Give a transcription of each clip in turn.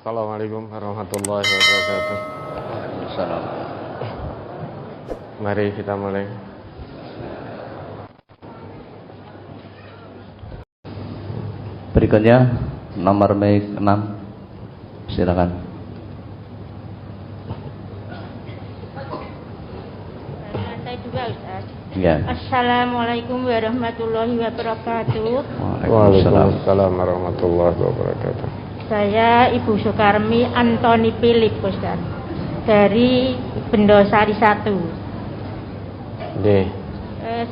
Assalamualaikum warahmatullahi wabarakatuh. Salam. Mari kita mulai. Berikutnya nomor mic 6. Silakan. Lantai 2, Ustaz. Ya. Assalamualaikum warahmatullahi wabarakatuh. Waalaikumsalam warahmatullahi wabarakatuh. Saya Ibu Sukarmi Antoni Philip, Ustaz, dari Bendosari 1. Nggih.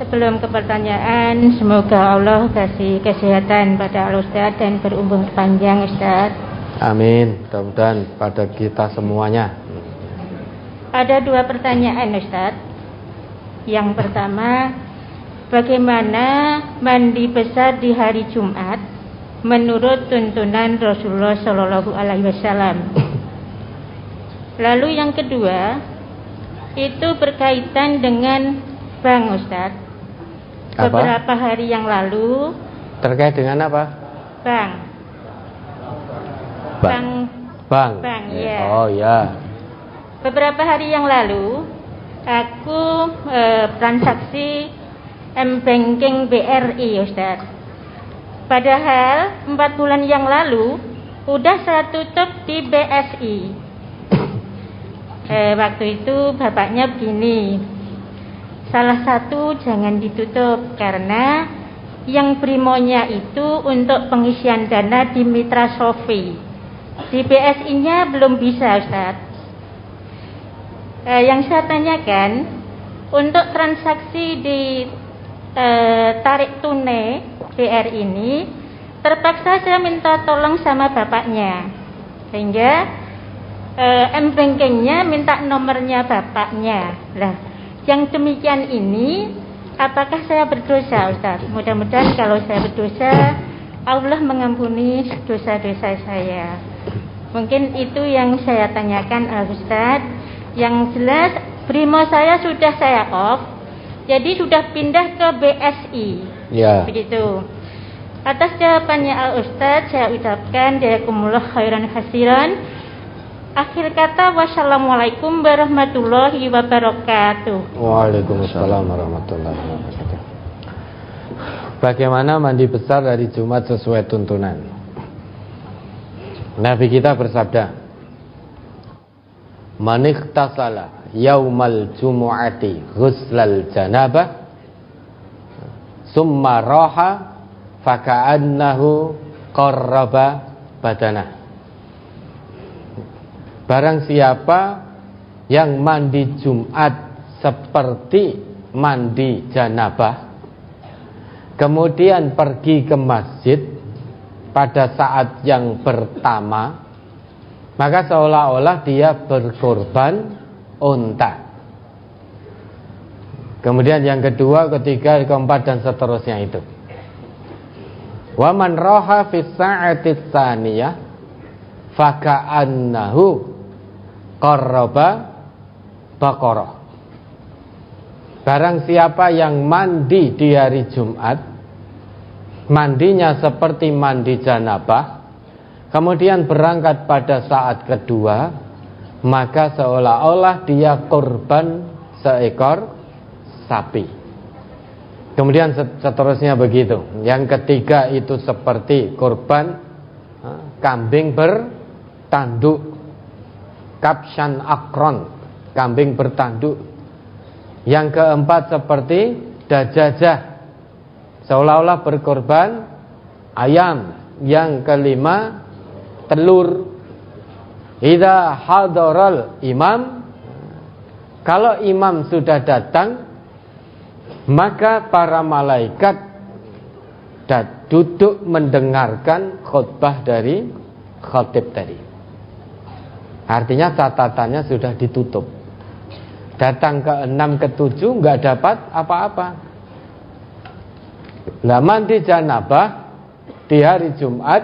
Sebelum ke pertanyaan, semoga Allah kasih kesehatan pada Al-Ustaz dan berumur panjang, Ustaz. Amin. Mudah-mudahan pada kita semuanya. Ada 2 pertanyaan, Ustaz. Yang pertama, bagaimana mandi besar di hari Jumat menurut tuntunan Rasulullah Shallallahu Alaihi Wasallam? Lalu yang kedua, itu berkaitan dengan bank, Ustaz. Apa? Beberapa hari yang lalu, Terkait dengan apa? bank. Bang. Bank, ya. Oh ya. Beberapa hari yang lalu, aku transaksi M-Banking BRI, Ustaz. Padahal 4 bulan yang lalu udah saya tutup di BSI. Waktu itu bapaknya begini, salah satu jangan ditutup karena yang primonya itu untuk pengisian dana di Mitra Sofi. Di BSI-nya belum bisa, Ustaz. Yang saya tanyakan, untuk transaksi di tarik tunai BR ini, terpaksa saya minta tolong sama bapaknya, sehingga M-Bankingnya minta nomornya bapaknya. Lah, yang demikian ini, apakah saya berdosa, Ustaz? Mudah-mudahan kalau saya berdosa, Allah mengampuni dosa-dosa saya. Mungkin itu yang saya tanyakan, Ustaz. Yang jelas, Brimo saya sudah saya off, jadi sudah pindah ke BSI. Ya. Begitu. Atas jawabannya Al-Ustaz, saya ucapkan jazakumullah khairan hasiran. Akhir kata, wassalamualaikum warahmatullahi wabarakatuh. Waalaikumsalam warahmatullahi wabarakatuh. Bagaimana mandi besar dari Jumat sesuai tuntunan? Nabi kita bersabda, "Man ikhtasala yaumal jumu'ati ghuslal janabah summa raha faka'annahu qarraba badanah." Barang siapa yang mandi Jumat seperti mandi janabah, kemudian pergi ke masjid pada saat yang pertama, maka seolah-olah dia berkorban unta. Kemudian yang kedua, ketiga, keempat, dan seterusnya itu. Wa man raha fi sa'ati tsaniyah faka'annahu qarraba baqarah. Barang siapa yang mandi di hari Jumat, mandinya seperti mandi janabah, kemudian berangkat pada saat kedua, maka seolah-olah dia korban seekor sapi. Kemudian seterusnya begitu. Yang ketiga itu seperti korban kambing bertanduk, kabshan akron, kambing bertanduk. Yang keempat seperti dajajah, seolah-olah berkorban ayam. Yang kelima telur. Idza hadaral imam, kalau imam sudah datang, maka para malaikat duduk mendengarkan khutbah dari khatib tadi. Artinya catatannya sudah ditutup. Datang ke 6 ke 7 nggak dapat apa-apa. Lah mandi janabah di hari Jumat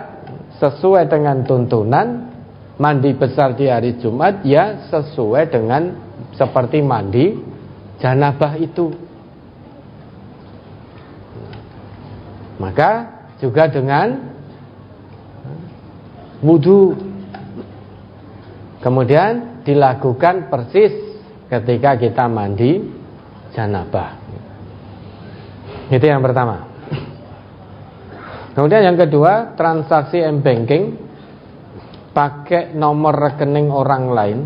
sesuai dengan tuntunan, mandi besar di hari Jumat ya sesuai dengan seperti mandi janabah itu. Maka juga dengan wudu. Kemudian dilakukan persis ketika kita mandi janabah. Itu yang pertama. Kemudian yang kedua, transaksi m-banking pakai nomor rekening orang lain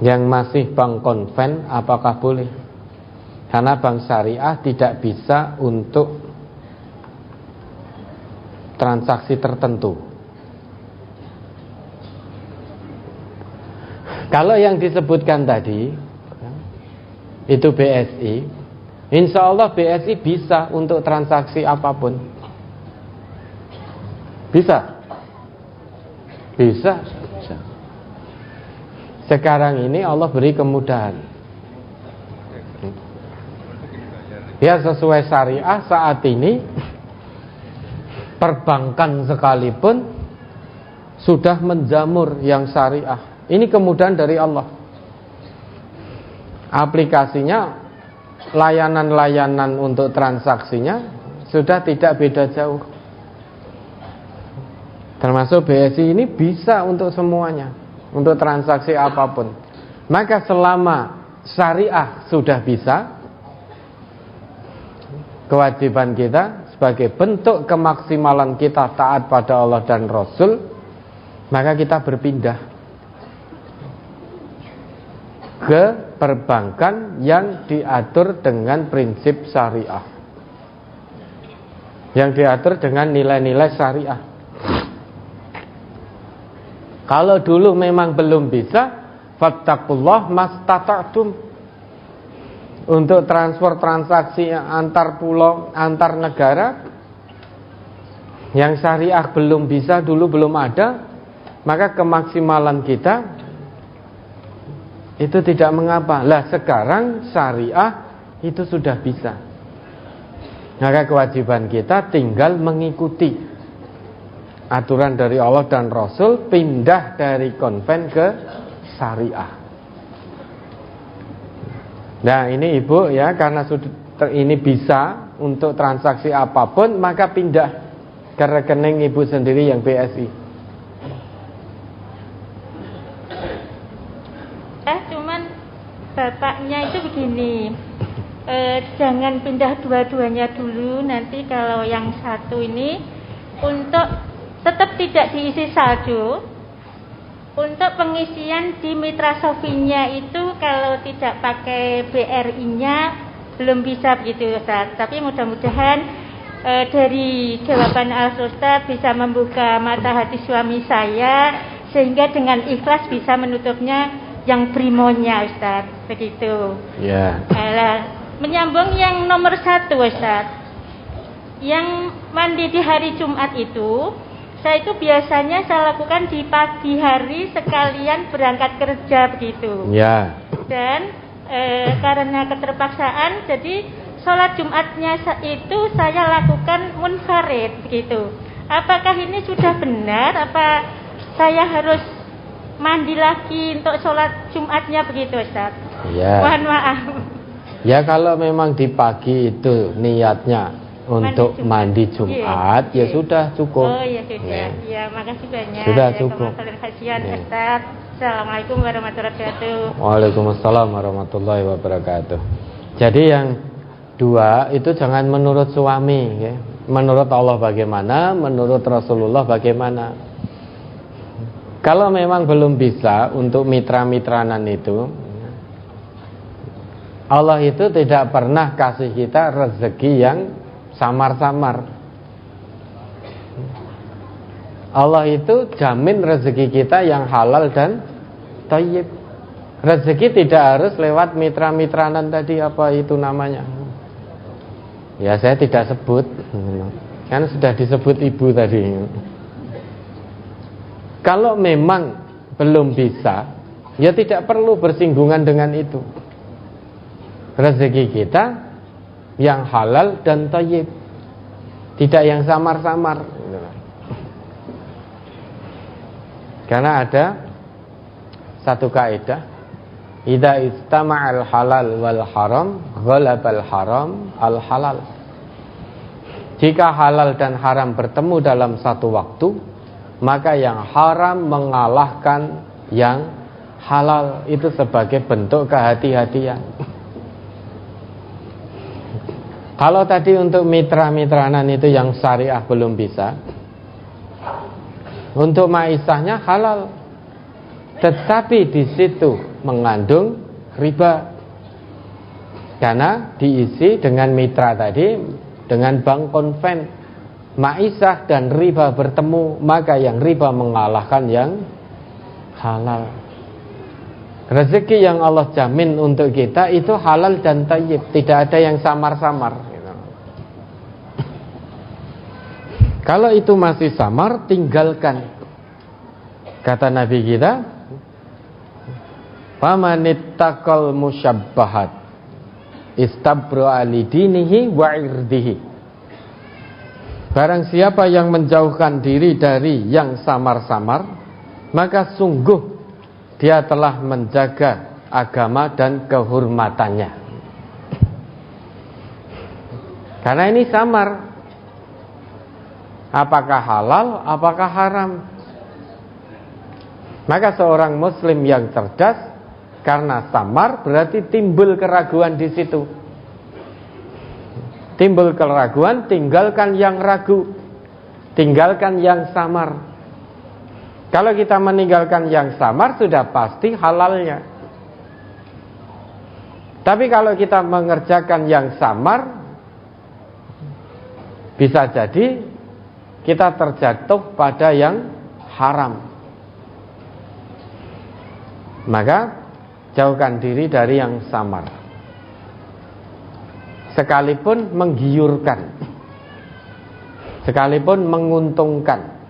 yang masih bank konven, apakah boleh? Karena bank syariah tidak bisa untuk transaksi tertentu. Kalau yang disebutkan tadi itu BSI, insya Allah BSI bisa untuk transaksi apapun. Bisa. Sekarang ini Allah beri kemudahan. Ya, sesuai syariah saat ini perbankan sekalipun sudah menjamur yang syariah. Ini kemudahan dari Allah. Aplikasinya, layanan-layanan untuk transaksinya sudah tidak beda jauh. Termasuk BSI ini bisa untuk semuanya, untuk transaksi apapun. Maka selama syariah sudah bisa, kewajiban kita sebagai bentuk kemaksimalan kita taat pada Allah dan Rasul, maka kita berpindah ke perbankan yang diatur dengan prinsip syariah, yang diatur dengan nilai-nilai syariah. Kalau dulu memang belum bisa, fattaqullah mastata'tum, untuk transfer transaksi antar pulau, antar negara yang syariah belum bisa, dulu belum ada, maka kemaksimalan kita itu tidak mengapa. Lah sekarang syariah itu sudah bisa, maka kewajiban kita tinggal mengikuti aturan dari Allah dan Rasul, pindah dari konven ke syariah. Nah ini ibu ya, karena sudah ini bisa untuk transaksi apapun, maka pindah ke rekening ibu sendiri yang BSI. Cuman bapaknya itu begini, jangan pindah dua-duanya dulu. Nanti kalau yang satu ini untuk tetap tidak diisi saldo, untuk pengisian di Mitra Sofinya itu kalau tidak pakai BRI-nya belum bisa begitu Ustaz. Tapi mudah-mudahan dari jawaban Al-Ustaz bisa membuka mata hati suami saya, sehingga dengan ikhlas bisa menutupnya yang primonya Ustaz, begitu. Ya. Menyambung yang nomor 1 Ustaz, yang mandi di hari Jumat itu, saya itu biasanya saya lakukan di pagi hari sekalian berangkat kerja begitu. Ya. Dan karena keterpaksaan, jadi sholat Jumatnya itu saya lakukan munfarid begitu. Apakah ini sudah benar? Apa saya harus mandi lagi untuk sholat Jumatnya begitu Ustaz? Ya. Mohon maaf. Ya kalau memang di pagi itu niatnya untuk mandi Jumat, ya sudah cukup. Oh ya sudah. Ya makasih banyak. Sudah ya, cukup. Ustaz. Assalamualaikum warahmatullahi wabarakatuh. Waalaikumsalam warahmatullahi wabarakatuh. Jadi yang dua itu jangan menurut suami, ya. Menurut Allah bagaimana, menurut Rasulullah bagaimana. Kalau memang belum bisa untuk mitra-mitranan itu, Allah itu tidak pernah kasih kita rezeki yang samar-samar. Allah itu jamin rezeki kita yang halal dan thayyib. Rezeki tidak harus lewat mitra-mitranan tadi, apa itu namanya? Ya saya tidak sebut, kan sudah disebut ibu tadi. Kalau memang belum bisa, ya tidak perlu bersinggungan dengan itu. Rezeki kita yang halal dan thayyib, tidak yang samar-samar. Karena ada satu kaidah, idza istama'al halal wal haram ghalabal haram al halal. Jika halal dan haram bertemu dalam satu waktu, maka yang haram mengalahkan yang halal. Itu sebagai bentuk kehati-hatian. Kalau tadi untuk mitra-mitranan itu yang syariah belum bisa, untuk maisahnya halal, tetapi di situ mengandung riba, karena diisi dengan mitra tadi, dengan bank konven. Maisah dan riba bertemu, maka yang riba mengalahkan yang halal. Rezeki yang Allah jamin untuk kita itu halal dan thayyib, tidak ada yang samar-samar. Kalau itu masih samar, tinggalkan. Kata Nabi kita, "Famanittaqal musyabbahat istabra li dinihi wa irdihi." Barang siapa yang menjauhkan diri dari yang samar-samar, maka sungguh dia telah menjaga agama dan kehormatannya. Karena ini samar. Apakah halal, apakah haram? Maka seorang muslim yang cerdas, karena samar berarti timbul keraguan di situ. Timbul keraguan, tinggalkan yang ragu, tinggalkan yang samar. Kalau kita meninggalkan yang samar, sudah pasti halalnya. Tapi kalau kita mengerjakan yang samar, bisa jadi kita terjatuh pada yang haram. Maka jauhkan diri dari yang samar. Sekalipun menggiurkan, sekalipun menguntungkan,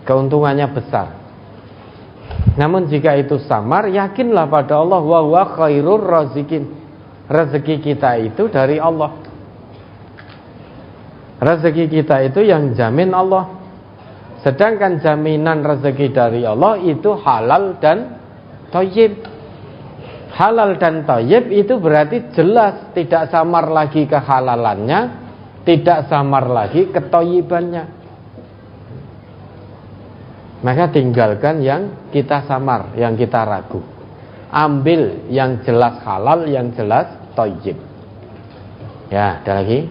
keuntungannya besar. Namun jika itu samar, yakinlah pada Allah, wa huwa khairur razikin. Rezeki kita itu dari Allah. Rezeki kita itu yang jamin Allah. Sedangkan jaminan rezeki dari Allah itu halal dan thayyib. Halal dan thayyib itu berarti jelas, tidak samar lagi kehalalannya, tidak samar lagi kethayyibannya. Maka tinggalkan yang kita samar, yang kita ragu. Ambil yang jelas halal, yang jelas thayyib. Ya, ada lagi?